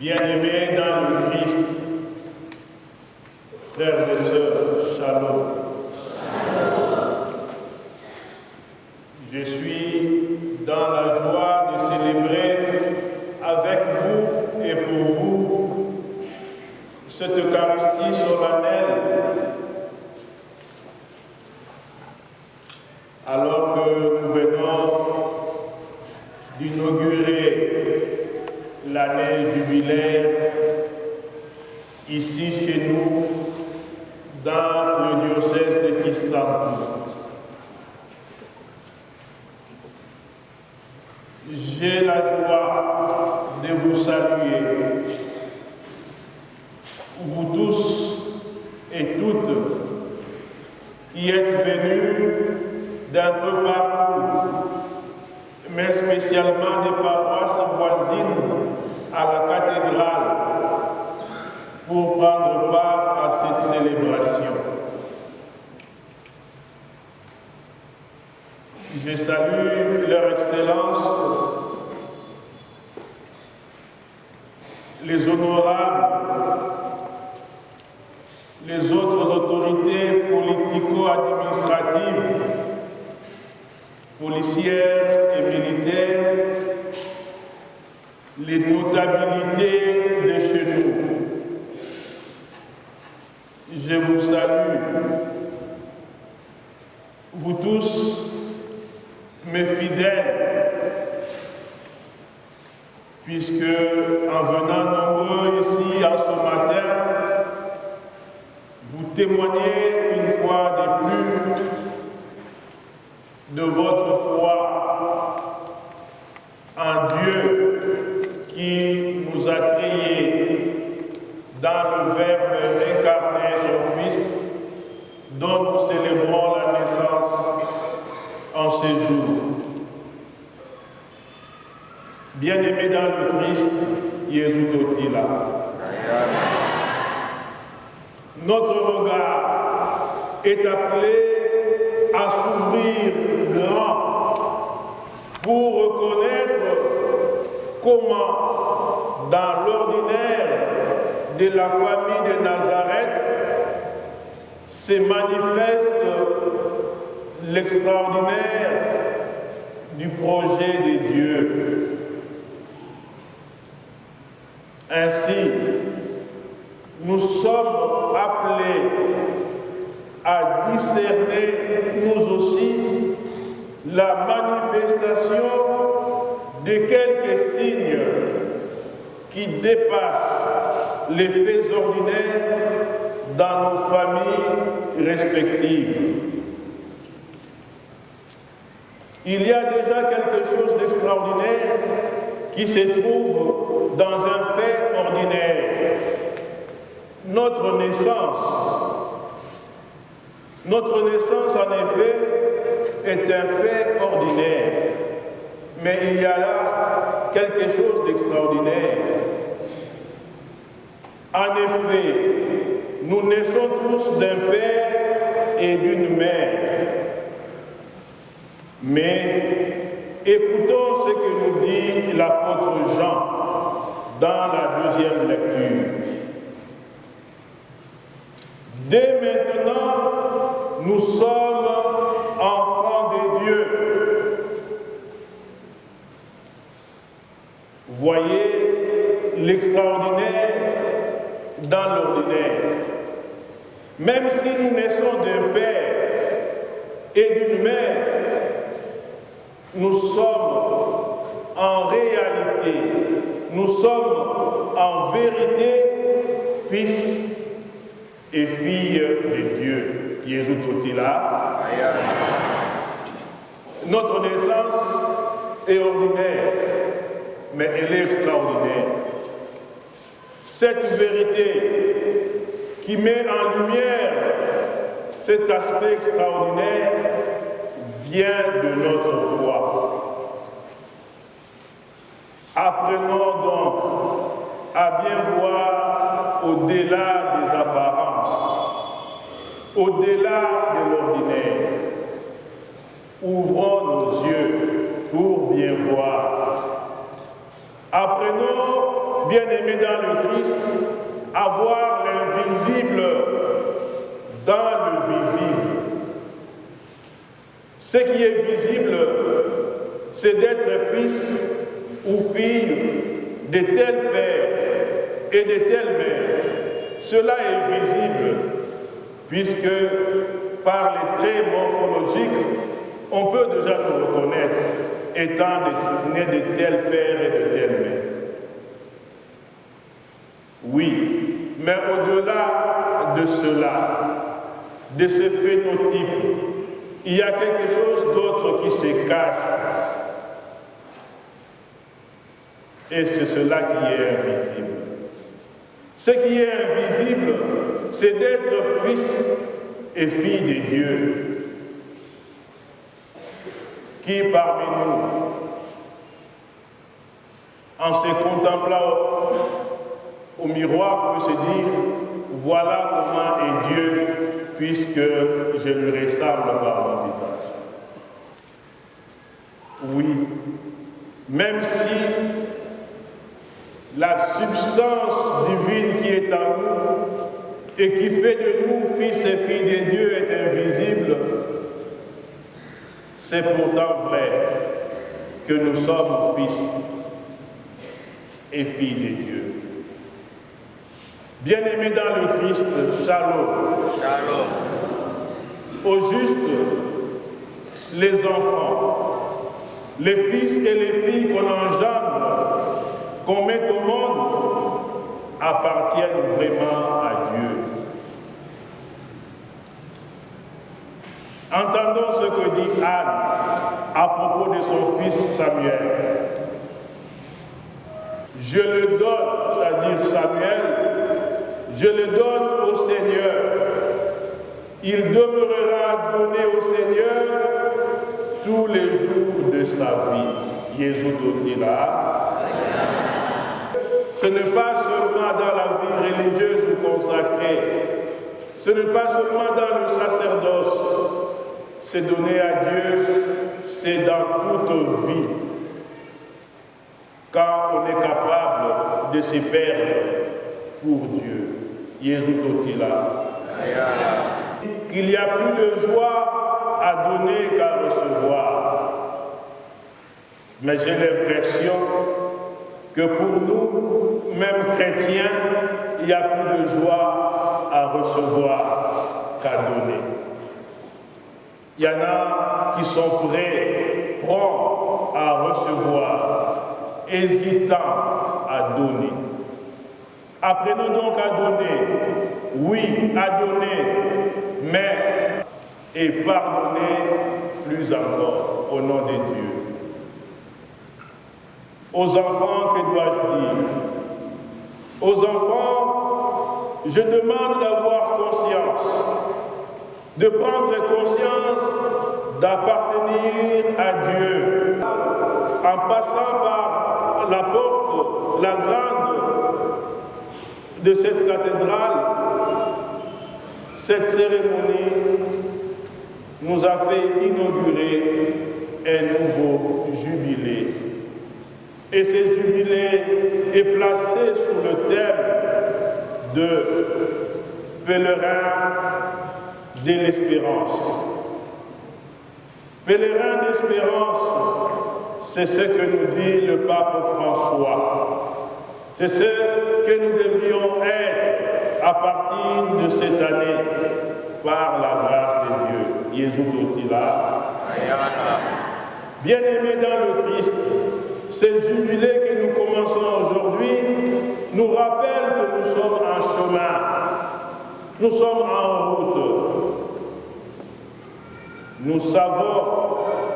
Bien-aimés dans le Christ, frères et sœurs, shalom. Je suis dans la joie de célébrer avec vous et pour vous cette Eucharistie solennelle, alors que nous venons d'inaugurer l'année jubilaire ici chez nous, dans le diocèse de Kisampu. J'ai la joie de vous saluer, vous tous et toutes qui êtes venus d'un peu partout, mais spécialement des paroisses voisines à la cathédrale, pour prendre part à cette célébration. Je salue leur Excellence, les honorables, les autres autorités politico-administratives, policières et militaires, les notabilités de chez nous. Je vous salue, vous tous, mes fidèles, puisque en venant nombreux ici en ce matin, vous témoignez une fois de plus de votre foi en Dieu qui nous a créés dans le Verbe incarné, son Fils, dont nous célébrons la naissance en ces jours. Bien-aimés dans le Christ, Jésus Totila. Notre regard est appelé à s'ouvrir grand pour reconnaître comment, dans l'ordinaire de la famille de Nazareth, se manifeste l'extraordinaire du projet de Dieu. Ainsi, nous sommes appelés à discerner, nous aussi, la manifestation de quelques signes qui dépassent les faits ordinaires dans nos familles respectives. Il y a déjà quelque chose d'extraordinaire qui se trouve dans un fait ordinaire. Notre naissance. Notre naissance, en effet, est un fait ordinaire. Mais il y a là quelque chose d'extraordinaire. En effet, nous naissons tous d'un père et d'une mère. Mais écoutons ce que nous dit l'apôtre Jean dans la deuxième lecture. Dès maintenant, nous sommes enfants de Dieu. Voyez l'extraordinaire dans l'ordinaire. Même si nous naissons d'un père et d'une mère, nous sommes en réalité, nous sommes en vérité fils et filles de Dieu. Jésus Totila. Notre naissance est ordinaire, mais elle est extraordinaire. Cette vérité qui met en lumière cet aspect extraordinaire vient de notre foi. Apprenons donc à bien voir au-delà des apparences, au-delà de l'ordinaire. Ouvrons nos yeux pour bien voir. Apprenons bien-aimés dans le Christ, à voir l'invisible dans le visible. Ce qui est visible, c'est d'être fils ou fille de tel père et de telle mère. Cela est visible, puisque par les traits morphologiques, on peut déjà nous reconnaître étant nés de tel père et de telle mère. Oui, mais au-delà de cela, de ce phénotype, il y a quelque chose d'autre qui se cache. Et c'est cela qui est invisible. Ce qui est invisible, c'est d'être fils et fille de Dieu. Qui parmi nous, en se contemplant au miroir, peut se dire, voilà comment est Dieu, puisque je lui ressemble par mon visage. Oui, même si la substance divine qui est en nous et qui fait de nous fils et filles de Dieu est invisible, c'est pourtant vrai que nous sommes fils et filles de Dieu. Bien-aimés dans le Christ, shalom. Shalom. Au juste, les enfants, les fils et les filles qu'on engendre, qu'on met au monde, appartiennent vraiment à Dieu. Entendons ce que dit Anne à propos de son fils Samuel. Je le donne, c'est-à-dire Samuel, je le donne au Seigneur. Il demeurera donné au Seigneur tous les jours de sa vie. Jésus Totila. Ce n'est pas seulement dans la vie religieuse ou consacrée, ce n'est pas seulement dans le sacerdoce, c'est donné à Dieu, c'est dans toute vie. Quand on est capable de se perdre pour Dieu. Jésus Totila. Qu'il y a plus de joie à donner qu'à recevoir. Mais j'ai l'impression que pour nous, même chrétiens, il y a plus de joie à recevoir qu'à donner. Il y en a qui sont prêts, prompts à recevoir, hésitants à donner. Apprenons donc à donner, oui, à donner, mais et pardonner plus encore au nom de Dieu. Aux enfants, que dois-je dire? Aux enfants, je demande d'avoir conscience, de prendre conscience d'appartenir à Dieu, en passant par la porte, la grande de cette cathédrale. Cette cérémonie nous a fait inaugurer un nouveau jubilé. Et ce jubilé est placé sous le thème de pèlerin de l'espérance. Pèlerin d'espérance, c'est ce que nous dit le pape François. C'est ce que nous devrions être à partir de cette année par la grâce de Dieu. Jésus Totila. Bien-aimés dans le Christ, ce jubilé que nous commençons aujourd'hui nous rappelle que nous sommes en chemin, nous sommes en route. Nous savons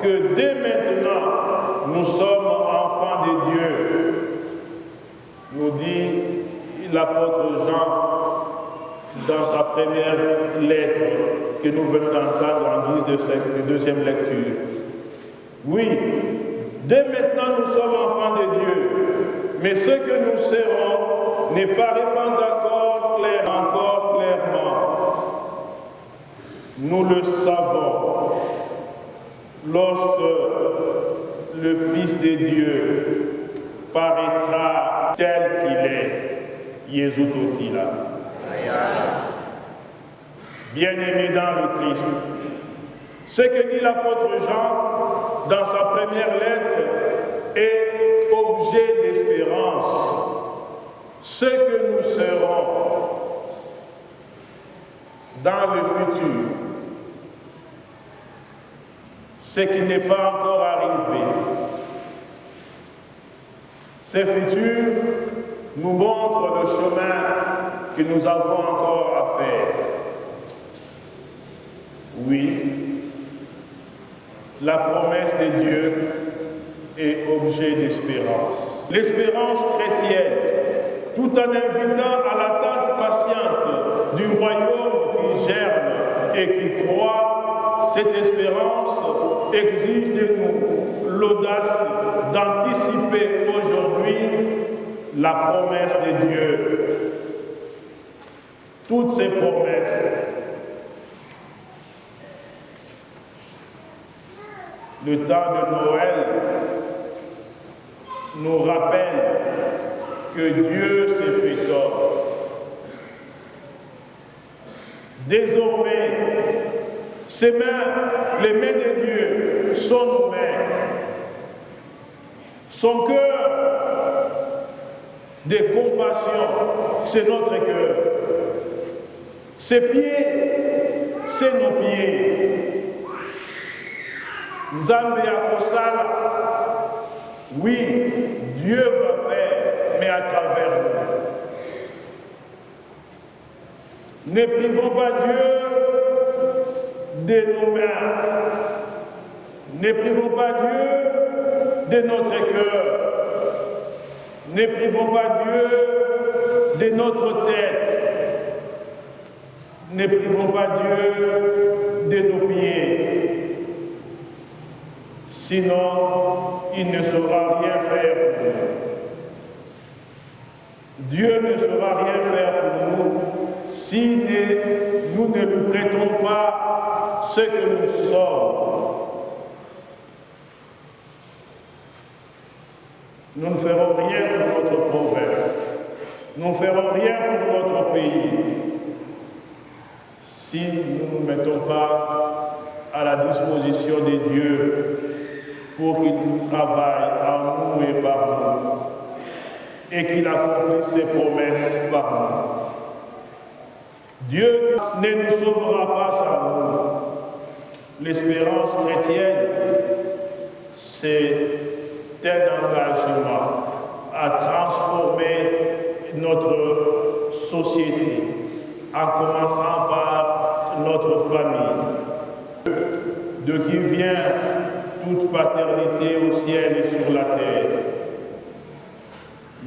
que dès maintenant, nous sommes enfants de Dieu. Nous dit l'apôtre Jean dans sa première lettre que nous venons d'entendre en guise de deuxième lecture. Oui, dès maintenant nous sommes enfants de Dieu, mais ce que nous serons n'est pas répandu encore clairement. Nous le savons lorsque le Fils de Dieu paraîtra tel qu'il est. Jésus Totila. Bien-aimé dans le Christ, ce que dit l'apôtre Jean dans sa première lettre est objet d'espérance. Ce que nous serons dans le futur, ce qui n'est pas encore arrivé. Ce futur nous montre le chemin que nous avons encore à faire. Oui, la promesse de Dieu est objet d'espérance. L'espérance chrétienne, tout en invitant à l'attente patiente du royaume qui germe et qui croît, cette espérance exige de nous l'audace d'anticiper aujourd'hui la promesse de Dieu. Toutes ces promesses, le temps de Noël nous rappelle que Dieu s'est fait homme. Désormais, ses mains, les mains de Dieu, sont nos mains. Son cœur de compassion, c'est notre cœur. Ses pieds, c'est nos pieds. Nzambe akosala, oui, Dieu va faire, mais à travers nous. Ne privons pas Dieu de nos mains. Ne privons pas Dieu de notre cœur. Ne privons pas Dieu de notre tête. Ne privons pas Dieu de nos pieds. Sinon, il ne saura rien faire pour nous. Dieu ne saura rien faire pour nous si nous ne lui prêtons pas ce que nous sommes. Nous ne ferons rien pour notre province. Nous ne ferons rien pour notre pays si nous ne nous mettons pas à la disposition de Dieu pour qu'il travaille en nous et par nous et qu'il accomplisse ses promesses par nous. Dieu ne nous sauvera pas sans nous. L'espérance chrétienne, c'est un engagement à transformer notre société, en commençant par notre famille, de qui vient toute paternité au ciel et sur la terre.